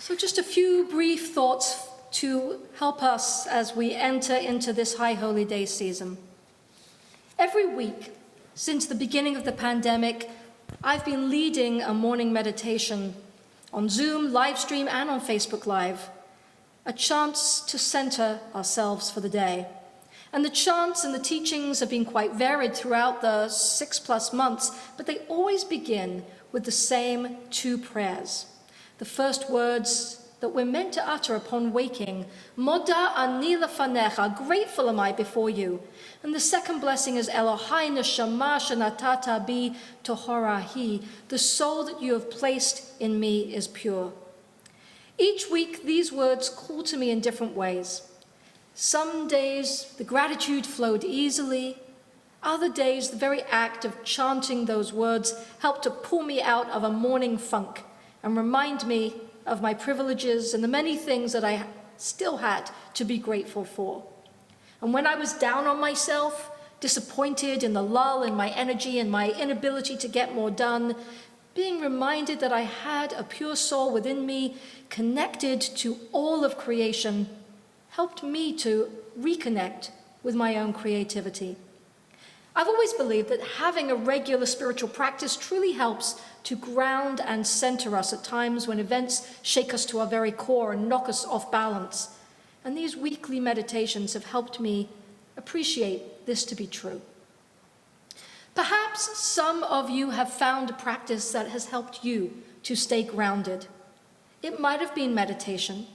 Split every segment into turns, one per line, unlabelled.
So just a few brief thoughts to help us as we enter into this High Holy Day season. Every week since the beginning of the pandemic, I've been leading a morning meditation on Zoom, live stream, and on Facebook Live, a chance to center ourselves for the day. And the chants and the teachings have been quite varied throughout the 6+ months, but they always begin with the same two prayers. The first words that we're meant to utter upon waking, Moda ani lefanecha, grateful am I before you. And the second blessing is Elohai neshama shenatata bi tohorahi, the soul that you have placed in me is pure. Each week, these words call to me in different ways. Some days, the gratitude flowed easily. Other days, the very act of chanting those words helped to pull me out of a morning funk and remind me of my privileges and the many things that I still had to be grateful for. And when I was down on myself, disappointed in the lull in my energy and my inability to get more done, being reminded that I had a pure soul within me connected to all of creation helped me to reconnect with my own creativity. I've always believed that having a regular spiritual practice truly helps to ground and center us at times when events shake us to our very core and knock us off balance. And these weekly meditations have helped me appreciate this to be true. Perhaps some of you have found a practice that has helped you to stay grounded. It might have been meditation,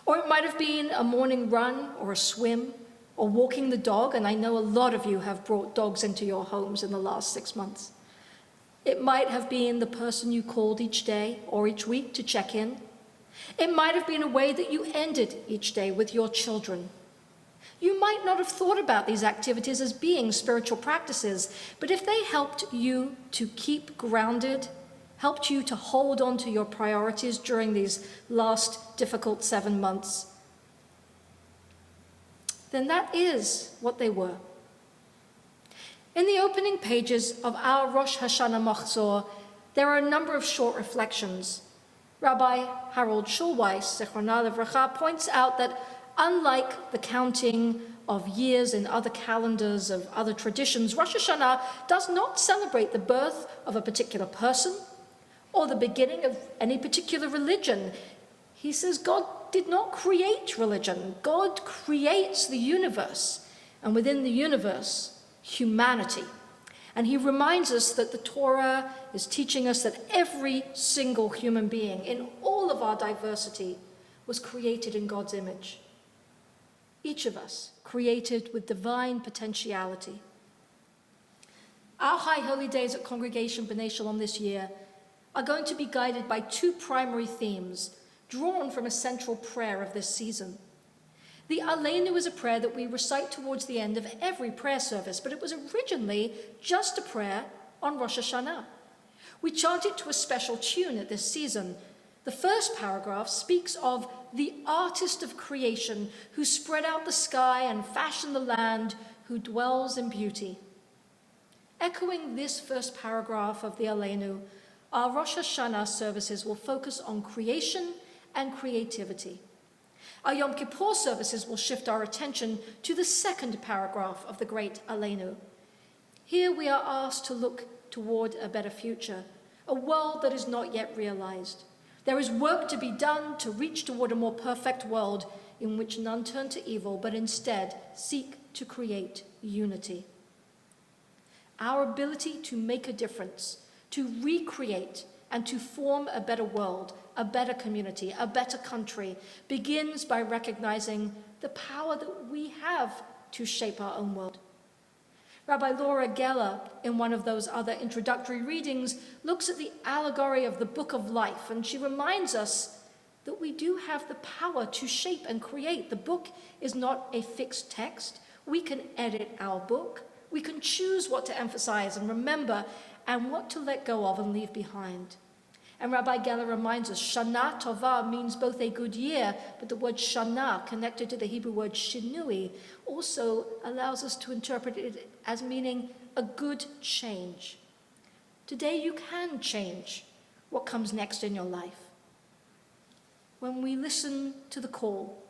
or it might have been a morning run or a swim, or walking the dog, and I know a lot of you have brought dogs into your homes in the last 6 months. It might have been the person you called each day or each week to check in. It might have been a way that you ended each day with your children. You might not have thought about these activities as being spiritual practices, but if they helped you to keep grounded, helped you to hold on to your priorities during these last difficult 7 months, then that is what they were. In the opening pages of our Rosh Hashanah Machzor, there are a number of short reflections. Rabbi Harold Schulweis, Zichronah Livracha, points out that unlike the counting of years in other calendars of other traditions, Rosh Hashanah does not celebrate the birth of a particular person or the beginning of any particular religion. He says God did not create religion. God creates the universe, and within the universe, humanity. And he reminds us that the Torah is teaching us that every single human being, in all of our diversity, was created in God's image. Each of us created with divine potentiality. Our High Holy Days at Congregation B'nai Shalom this year are going to be guided by two primary themes drawn from a central prayer of this season. The Aleinu is a prayer that we recite towards the end of every prayer service, but it was originally just a prayer on Rosh Hashanah. We chant it to a special tune at this season. The first paragraph speaks of the artist of creation who spread out the sky and fashioned the land, who dwells in beauty. Echoing this first paragraph of the Aleinu, our Rosh Hashanah services will focus on creation and creativity. Our Yom Kippur services will shift our attention to the second paragraph of the great Aleinu. Here we are asked to look toward a better future, a world that is not yet realized. There is work to be done to reach toward a more perfect world in which none turn to evil, but instead seek to create unity. Our ability to make a difference, to recreate, and to form a better world, a better community, a better country, begins by recognizing the power that we have to shape our own world. Rabbi Laura Geller, in one of those other introductory readings, looks at the allegory of the book of life, and she reminds us that we do have the power to shape and create. The book is not a fixed text. We can edit our book. We can choose what to emphasize and remember and what to let go of and leave behind. And Rabbi Geller reminds us, Shana Tova means both a good year, but the word Shana, connected to the Hebrew word Shinui, also allows us to interpret it as meaning a good change. Today you can change what comes next in your life. when we listen to the call,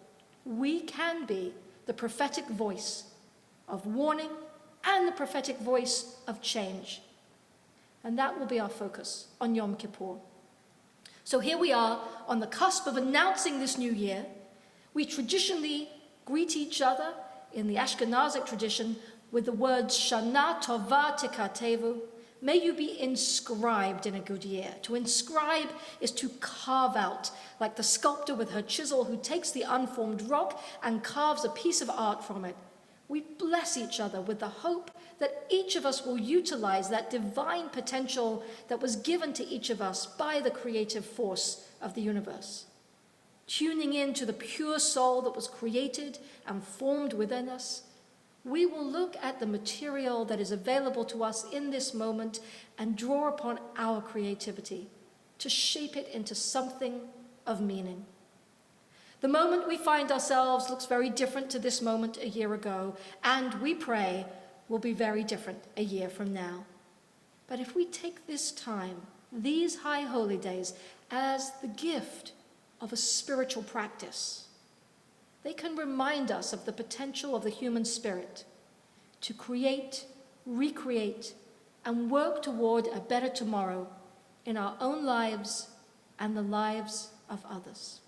we can be the prophetic voice of warning and the prophetic voice of change. And that will be our focus on Yom Kippur. So here we are on the cusp of announcing this new year. We traditionally greet each other in the Ashkenazic tradition with the words Shana Tova Tikatevu. May you be inscribed in a good year. To inscribe is to carve out, like the sculptor with her chisel who takes the unformed rock and carves a piece of art from it. We bless each other with the hope that each of us will utilize that divine potential that was given to each of us by the creative force of the universe. Tuning in to the pure soul that was created and formed within us, we will look at the material that is available to us in this moment and draw upon our creativity to shape it into something of meaning. The moment we find ourselves looks very different to this moment a year ago, and we pray will be very different a year from now. But if we take this time, these high holy days, as the gift of a spiritual practice, they can remind us of the potential of the human spirit to create, recreate, and work toward a better tomorrow in our own lives and the lives of others.